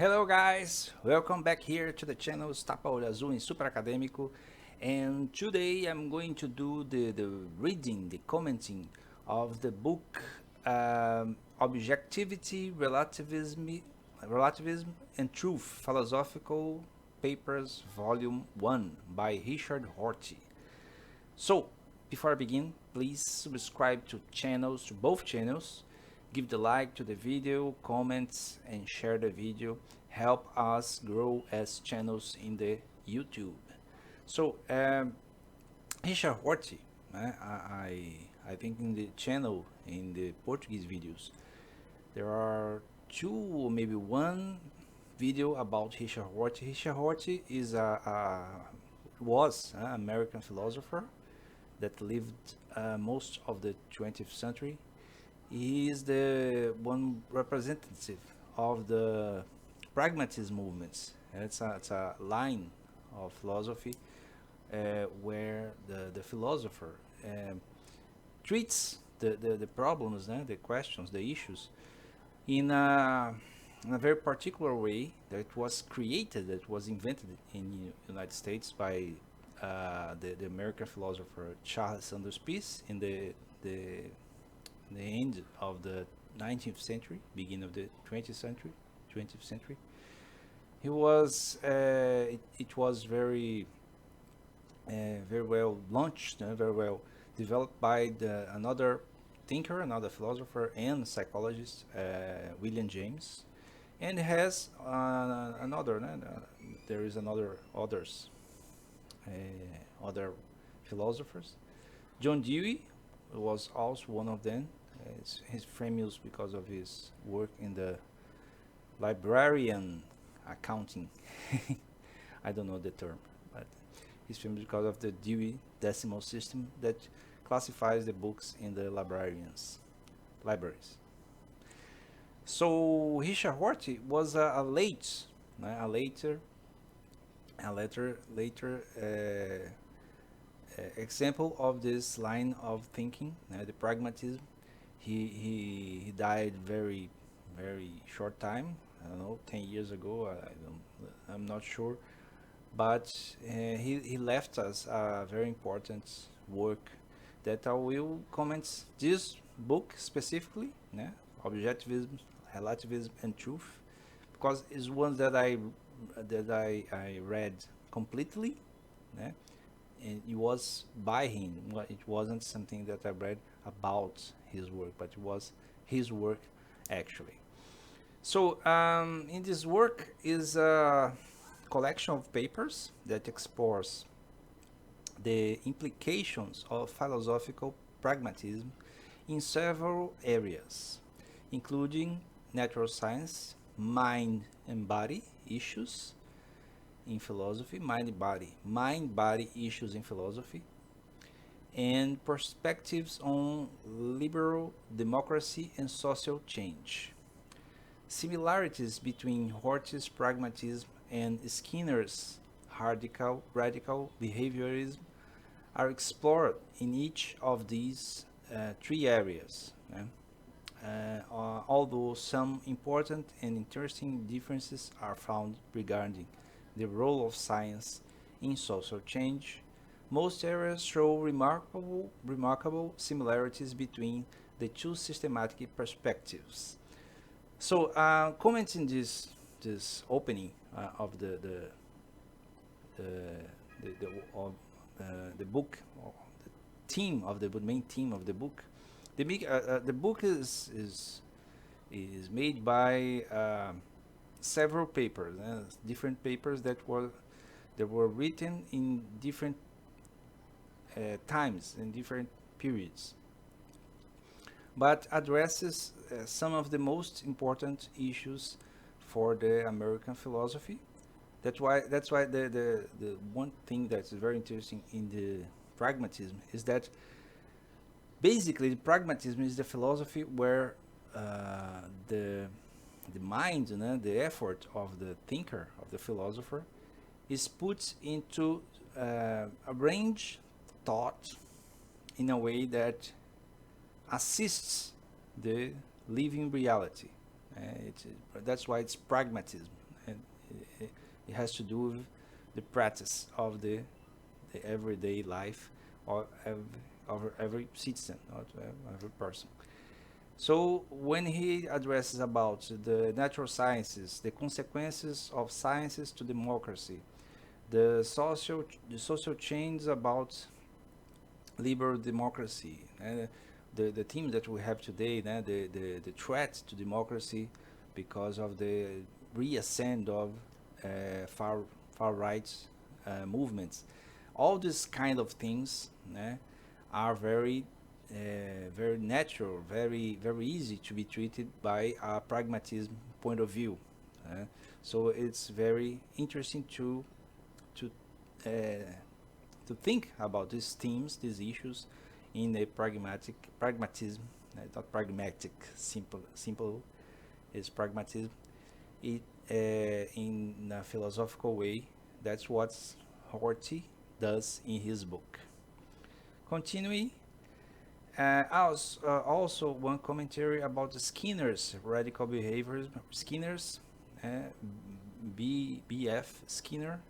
Hello guys, welcome back here to the channel Tapa Olho Azul em Super Acadêmico, and today I'm going to do the reading, the commenting of the book Objectivity, Relativism and Truth, Philosophical Papers Volume 1 by Richard Rorty. So, before I begin, please subscribe to both channels, give the like to the video, comments and share the video, help us grow as channels in the YouTube. So, Richard Rorty, I think in the channel, in the Portuguese videos, there are two or maybe one video about Richard Rorty. Richard Rorty is was an American philosopher that lived most of the 20th century. He is the one representative of the pragmatism movements. It's a line of philosophy where the philosopher treats the problems, the questions, the issues in a very particular way that was created, that was invented in the United States by the American philosopher Charles Sanders Peirce in the end of the 19th century, beginning of the 20th century. 20th century. He was it was very well launched, very well developed by another thinker, another philosopher and psychologist, William James, and has there is other philosophers. John Dewey was also one of them. He's famous because of his work in the librarian accounting. I don't know the term, but he's famous because of the Dewey Decimal System that classifies the books in the libraries. So Richard Rorty was a later example of this line of thinking, the pragmatism. He died very short time. I don't know, 10 years ago. I'm not sure, but he left us a very important work that I will comment this book specifically, Objectivism, Relativism and Truth, because it's one that I read completely, and it was by him. It wasn't something that I read about his work, but it was his work actually. So in this work is a collection of papers that explores the implications of philosophical pragmatism in several areas, including natural science, mind and body issues in philosophy, mind-body issues in philosophy, and perspectives on liberal democracy and social change. Similarities between Rorty's pragmatism and Skinner's radical behaviorism are explored in each of these three areas. Although some important and interesting differences are found regarding the role of science in social change, most areas show remarkable similarities between the two systematic perspectives. So, commenting this opening of the book, or the theme of the main theme of the book, the book is made by several papers, different papers that were written in different times, in different periods, but addresses some of the most important issues for the American philosophy. That's why the one thing that's very interesting in the pragmatism is that basically the pragmatism is the philosophy where the mind, the effort of the thinker, of the philosopher, is put into arrange thought in a way that assists the living reality. That's why it's pragmatism. It, it has to do with the practice of the everyday life of every citizen, of every person. So when he addresses about the natural sciences, the consequences of sciences to democracy, the social change about liberal democracy, the theme that we have today, the threat to democracy because of the reascent of far right movements. All these kind of things are very natural, very easy to be treated by a pragmatism point of view. Uh, so it's very interesting to uh, to think about these themes, these issues, in a pragmatism, not pragmatic, simple is pragmatism. It in a philosophical way. That's what Rorty does in his book. Continuing, also one commentary about the Skinner's radical behavior. Skinner's uh, B.F. Skinner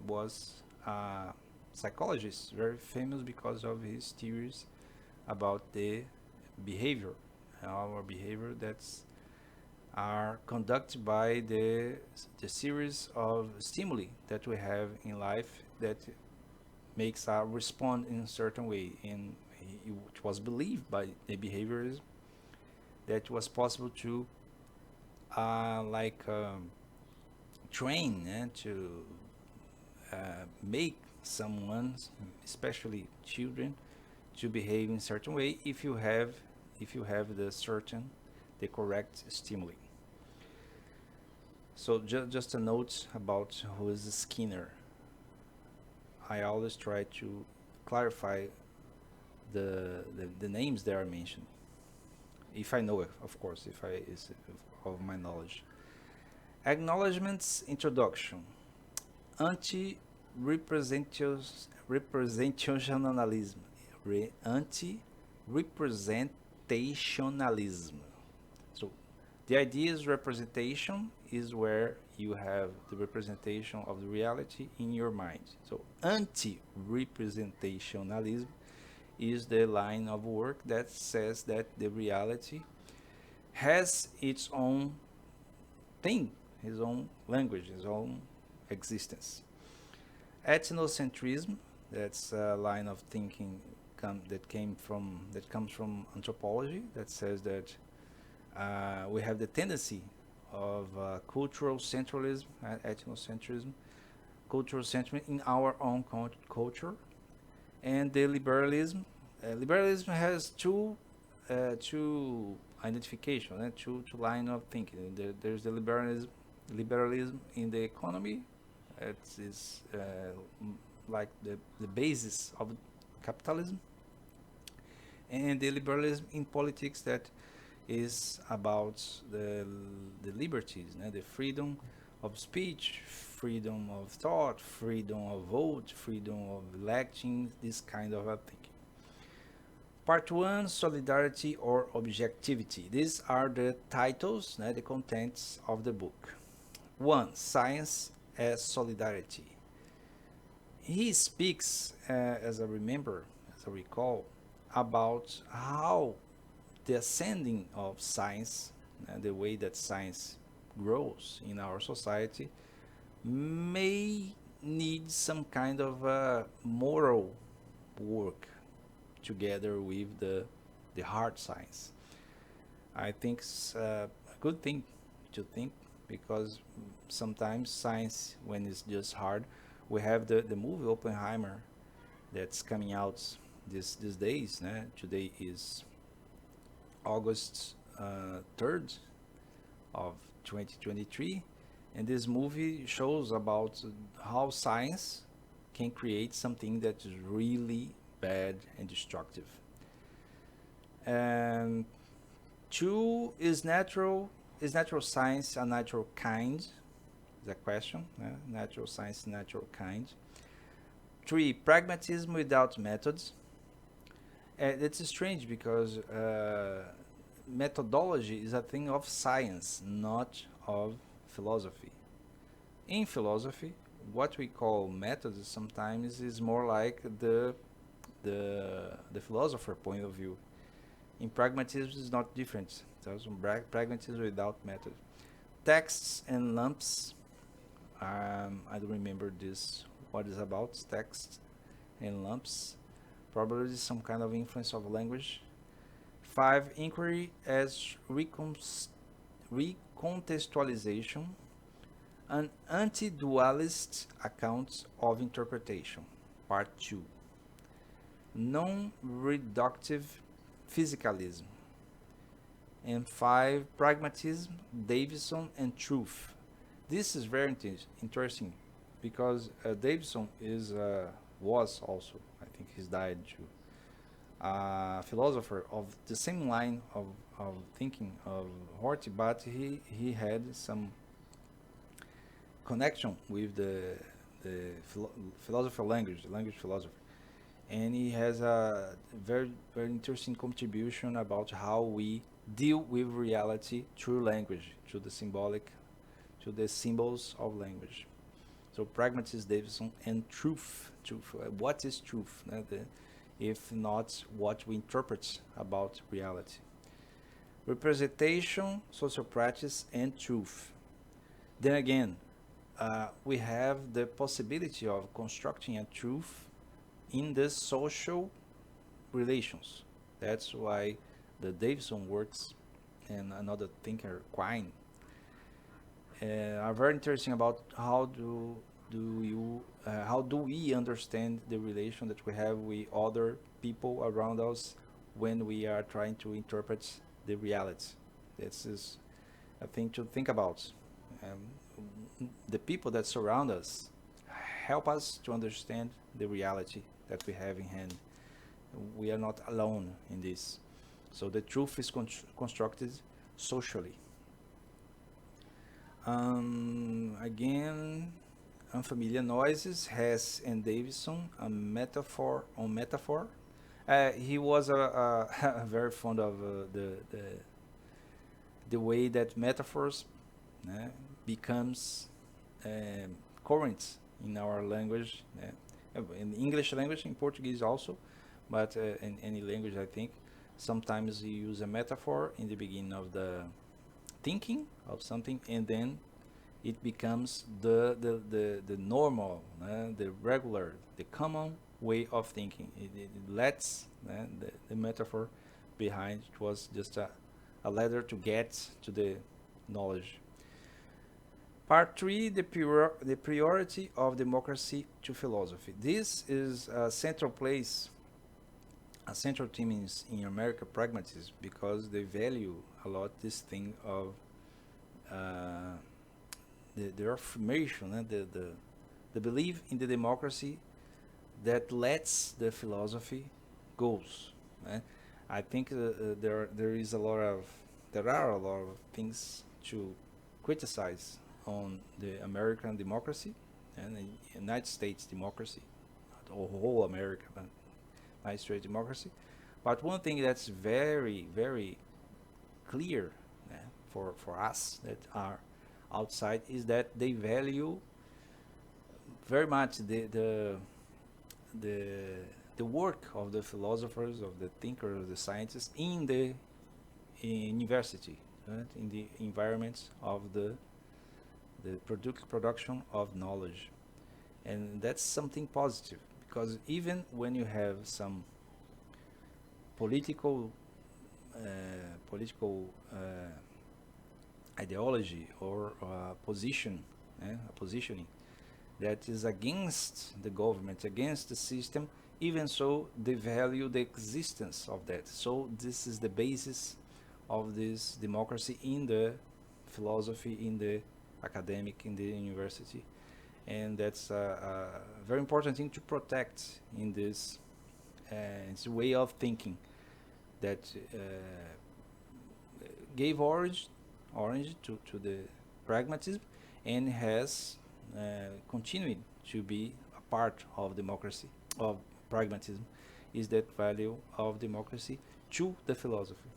was a psychologist, very famous because of his theories about the behavior, our behavior that's are conducted by the series of stimuli that we have in life that makes us respond in a certain way. And it was believed by the behaviorism that it was possible to like train and to make someone, especially children, to behave in a certain way if you have the correct stimuli. So just a note about who is Skinner. I always try to clarify the names that are mentioned, if I know it, of course, if I is of my knowledge. Acknowledgements introduction. Anti-representationalism. Anti-representationalism. So the idea is representation is where you have the representation of the reality in your mind. So anti-representationalism is the line of work that says that the reality has its own thing, his own language, his own existence. Ethnocentrism, that's a line of thinking that comes from anthropology, that says that we have the tendency of cultural centralism, ethnocentrism, cultural centrism in our own culture, and the liberalism. Liberalism has two identification, two line of thinking. There's the liberalism in the economy. It is like the basis of capitalism, and the liberalism in politics that is about the liberties, the freedom of speech, freedom of thought, freedom of vote, freedom of electing, this kind of a thinking. Part 1, Solidarity or Objectivity. These are the titles, the contents of the book. 1. Science as Solidarity. He speaks, as I recall, about how the ascending of science, the way that science grows in our society, may need some kind of moral work together with the hard science. I think it's a good thing to think, because sometimes science, when it's just hard, we have the movie Oppenheimer that's coming out these days. Today is August 3rd of 2023, and this movie shows about how science can create something that is really bad and destructive. And 2, is natural science a natural kind? The question, natural science, natural kind. 3, pragmatism without methods. It's strange because methodology is a thing of science, not of philosophy. In philosophy, what we call methods sometimes is more like the philosopher point of view. In pragmatism, is not different. There's pragmatism without method. Texts and lumps. I don't remember this. What is about text and lumps? Probably some kind of influence of language. 5. Inquiry as recontextualization, an anti-dualist account of interpretation. Part 2. Non-reductive physicalism. And 5. Pragmatism, Davidson, and truth. This is very interesting because Davidson was also, I think he's died too, a philosopher of the same line of thinking of Rorty, but he had some connection with the philosopher language, the language philosopher, and he has a very interesting contribution about how we deal with reality through language, through the symbolic, to the symbols of language. So pragmatism, Davidson, and truth. What is truth? If not what we interpret about reality. Representation, social practice, and truth. Then again, we have the possibility of constructing a truth in the social relations. That's why the Davidson works and another thinker, Quine, are very interesting about how do we understand the relation that we have with other people around us when we are trying to interpret the reality. This is a thing to think about. The people that surround us help us to understand the reality that we have in hand. We are not alone in this. So the truth is constructed socially. Again, Unfamiliar Noises, Hess and Davidson, a metaphor on metaphor. He was very fond of the way that metaphors becomes current in our language, in English language, in Portuguese also, but in any language, I think. Sometimes you use a metaphor in the beginning of the thinking of something, and then it becomes the normal, the regular, the common way of thinking. It lets the metaphor behind. It was just a ladder to get to the knowledge. Part 3, the priority of democracy to philosophy. This is a central place, a central theme in American pragmatism, because they value a lot this thing of the affirmation, the belief in the democracy that lets the philosophy goes. I think there are a lot of things to criticize on the American democracy and the United States democracy, the whole America, but United States democracy. But one thing that's very, very clear for us that are outside is that they value very much the work of the philosophers, of the thinkers, of the scientists in the university, right? In the environments of the production of knowledge. And that's something positive, because even when you have some political ideology or positioning that is against the government, against the system, even so they value the existence of that. So this is the basis of this democracy in the philosophy, in the academic, in the university, and that's a very important thing to protect in this it's a way of thinking that gave origin to the pragmatism and has continued to be a part of democracy, of pragmatism, is that value of democracy to the philosophy.